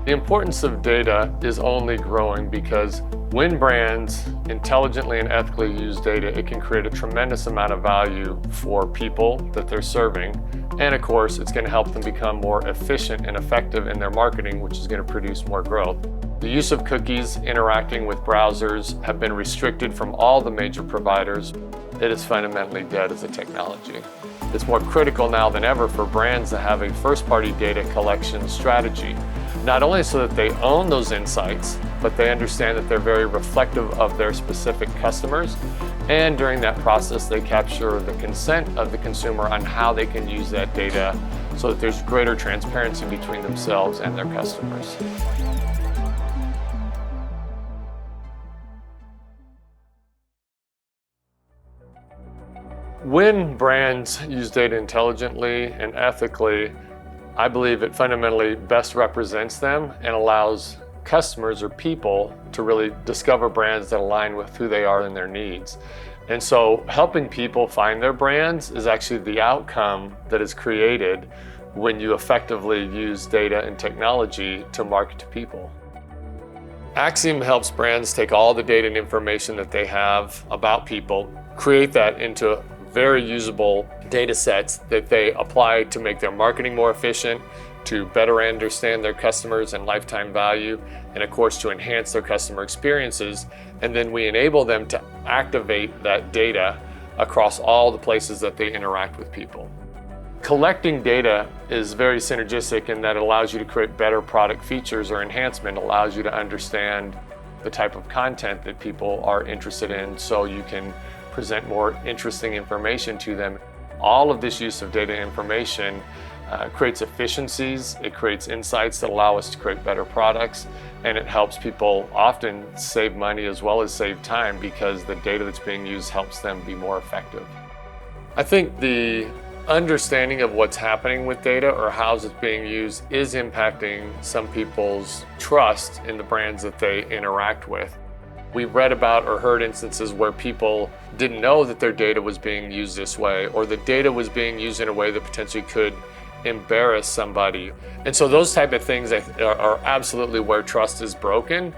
The importance of data is only growing because when brands intelligently and ethically use data, it can create a tremendous amount of value for people that they're serving. And of course, it's going to help them become more efficient and effective in their marketing, which is going to produce more growth. The use of cookies interacting with browsers have been restricted from all the major providers. It is fundamentally dead as a technology. It's more critical now than ever for brands to have a first-party data collection strategy, not only so that they own those insights, but they understand that they're very reflective of their specific customers. And during that process, they capture the consent of the consumer on how they can use that data so that there's greater transparency between themselves and their customers. When brands use data intelligently and ethically, I believe it fundamentally best represents them and allows customers or people to really discover brands that align with who they are and their needs. And so helping people find their brands is actually the outcome that is created when you effectively use data and technology to market to people. Acxiom helps brands take all the data and information that they have about people, create that into very usable data sets that they apply to make their marketing more efficient, to better understand their customers and lifetime value, and of course to enhance their customer experiences. And then we enable them to activate that data across all the places that they interact with people. Collecting data is very synergistic in that it allows you to create better product features or enhancement, allows you to understand the type of content that people are interested in so you can present more interesting information to them. All of this use of data information creates efficiencies, it creates insights that allow us to create better products, and it helps people often save money as well as save time because the data that's being used helps them be more effective. I think the understanding of what's happening with data or how it's being used is impacting some people's trust in the brands that they interact with. We've read about or heard instances where people didn't know that their data was being used this way, or the data was being used in a way that potentially could embarrass somebody. And so those type of things are absolutely where trust is broken.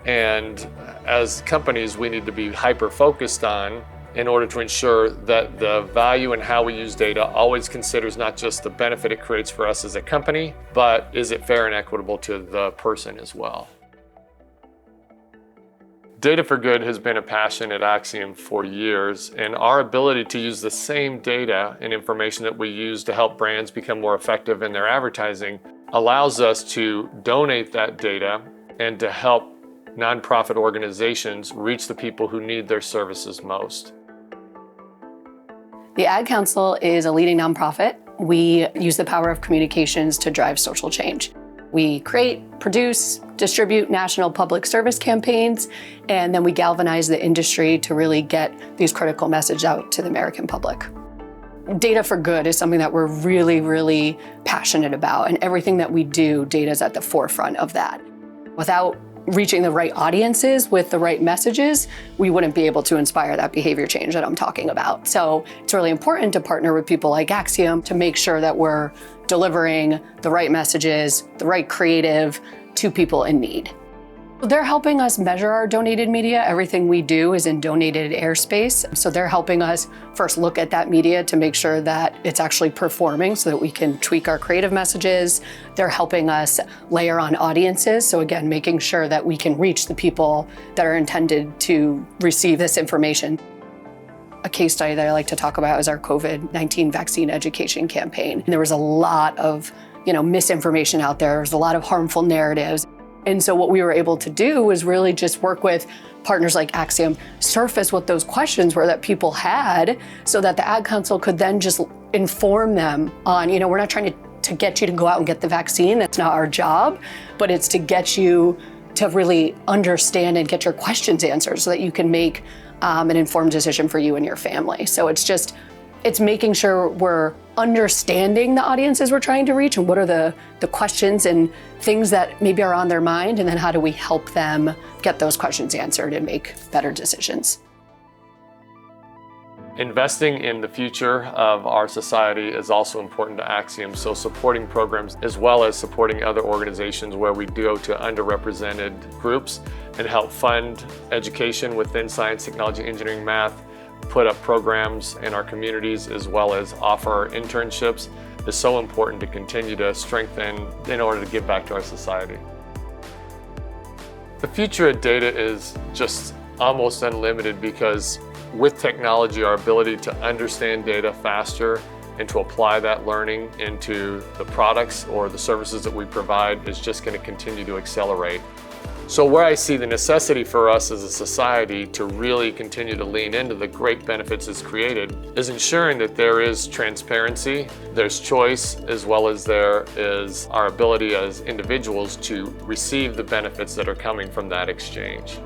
And as companies, we need to be hyper-focused on in order to ensure that the value and how we use data always considers not just the benefit it creates for us as a company, but is it fair and equitable to the person as well. Data for good has been a passion at Acxiom for years, and our ability to use the same data and information that we use to help brands become more effective in their advertising allows us to donate that data and to help nonprofit organizations reach the people who need their services most. The Ad Council is a leading nonprofit. We use the power of communications to drive social change. We create, produce, distribute national public service campaigns, and then we galvanize the industry to really get these critical messages out to the American public. Data for good is something that we're really, really passionate about, and everything that we do, data is at the forefront of that. Without reaching the right audiences with the right messages, we wouldn't be able to inspire that behavior change that I'm talking about. So it's really important to partner with people like Acxiom to make sure that we're delivering the right messages, the right creative to people in need. They're helping us measure our donated media. Everything we do is in donated airspace. So they're helping us first look at that media to make sure that it's actually performing so that we can tweak our creative messages. They're helping us layer on audiences. So again, making sure that we can reach the people that are intended to receive this information. A case study that I like to talk about is our COVID-19 vaccine education campaign. There was a lot of misinformation out there. There was a lot of harmful narratives. And so what we were able to do was really just work with partners like Acxiom, surface what those questions were that people had so that the Ad Council could then just inform them on, we're not trying to get you to go out and get the vaccine. That's not our job, but it's to get you to really understand and get your questions answered so that you can make an informed decision for you and your family. So it's making sure we're understanding the audiences we're trying to reach and what are the questions and things that maybe are on their mind, and then how do we help them get those questions answered and make better decisions. Investing in the future of our society is also important to Acxiom, so supporting programs as well as supporting other organizations where we go to underrepresented groups and help fund education within science, technology, engineering, math, put up programs in our communities as well as offer internships is so important to continue to strengthen in order to give back to our society. The future of data is just almost unlimited because with technology, our ability to understand data faster and to apply that learning into the products or the services that we provide is just going to continue to accelerate. So where I see the necessity for us as a society to really continue to lean into the great benefits it's created is ensuring that there is transparency, there's choice, as well as there is our ability as individuals to receive the benefits that are coming from that exchange.